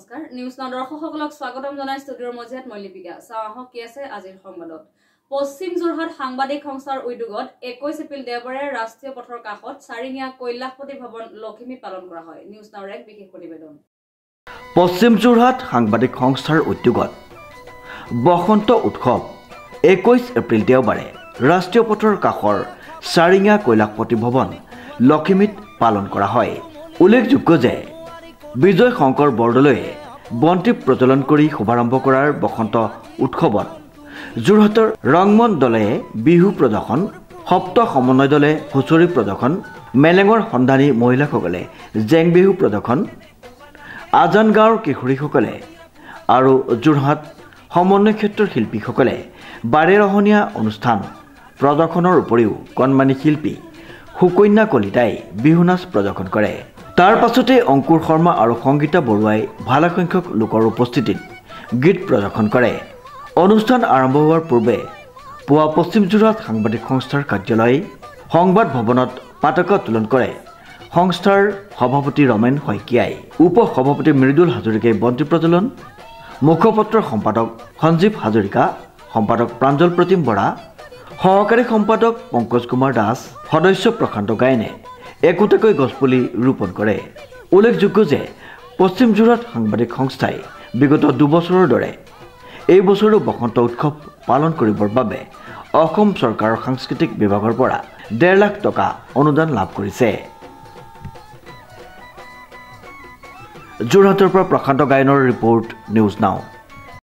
নমস্কাৰ news now দৰ্শকসকলক স্বাগতম জনাই ষ্টুডিঅ'ৰ মজিয়াত মই লিপিকা চাহক কি আছে আজিৰ সংবাদত পশ্চিম যোৰহাট সাংবাদিক সংস্থাৰ উদ্যোগত 21 এপ্ৰিল দেওবাৰে ৰাষ্ট্ৰীয় পথৰ কাষত চাৰিঙীয়া কৈলাশপতি ভৱন লখিমীত পালন কৰা হয় নিউজ নাওৰ এক বিশেষ প্ৰতিবেদন পশ্চিম যোৰহাট সাংবাদিক সংস্থাৰ উদ্যোগত বসন্ত উৎসৱ 21 এপ্ৰিল দেওবাৰে ৰাষ্ট্ৰীয় পথৰ কাষৰ চাৰিঙীয়া কৈলাশপতি ভৱন লখিমীত পালন কৰা হয় উল্লেখযোগ্য যে বিজয় শংকৰ বৰদলৈয়ে বন্তি প্ৰজ্বলন কৰি শুভাৰম্ভ কৰাৰ বসন্ত উৎসৱত যোৰহাটৰ ৰংমন দলে বিহু প্ৰদৰ্শন সপ্ত সমন্বয় দলে হুঁচৰি প্ৰদৰ্শন মেলেঙৰ সন্ধানী মহিলাসকলে জেং বিহু প্ৰদৰ্শন আজান গাঁৱৰ কিশোৰীসকলে আৰু যোৰহাট সমন্বয় ক্ষেত্ৰৰ শিল্পীসকলে বাৰেৰহণীয়া অনুষ্ঠান প্ৰদৰ্শনৰ উপৰিও কণমানি শিল্পী সুকন্যা কলিতাই বিহু নাচ প্ৰদৰ্শন কৰে তাৰ পাছতে অংকুৰ শৰ্মা আৰু সংগীতা বৰুৱাই ভালেসংখ্যক লোকৰ উপস্থিতিত গীত প্ৰদৰ্শন কৰে অনুষ্ঠান আৰম্ভ হোৱাৰ পূৰ্বে পুৱা পশ্চিম যোৰহাট সাংবাদিক সংস্থাৰ কাৰ্যালয় সংবাদ ভৱনত পতাকা উত্তোলন কৰে সংস্থাৰ সভাপতি ৰমেন শইকীয়াই উপ সভাপতি মৃদুল হাজৰিকাই বন্তি প্ৰজ্বলন মুখপত্ৰৰ সম্পাদক সঞ্জীৱ হাজৰিকা সম্পাদক প্ৰাঞ্জল প্ৰতিম বৰা সহকাৰী সম্পাদক পংকজ কুমাৰ দাস সদস্য প্ৰশান্ত গায়নে একোটাকৈ গছপুলি ৰোপণ কৰে উল্লেখযোগ্য যে পশ্চিম যোৰহাট সাংবাদিক সংস্থাই বিগত দুবছৰৰ দৰে এই বছৰো বসন্ত উৎসৱ পালন কৰিবৰ বাবে অসম চৰকাৰৰ সাংস্কৃতিক বিভাগৰ পৰা 1.5 লাখ টকা অনুদান লাভ কৰিছে যোৰহাটৰ পৰা প্ৰশান্ত গায়নৰ ৰিপৰ্ট নিউজ নাও।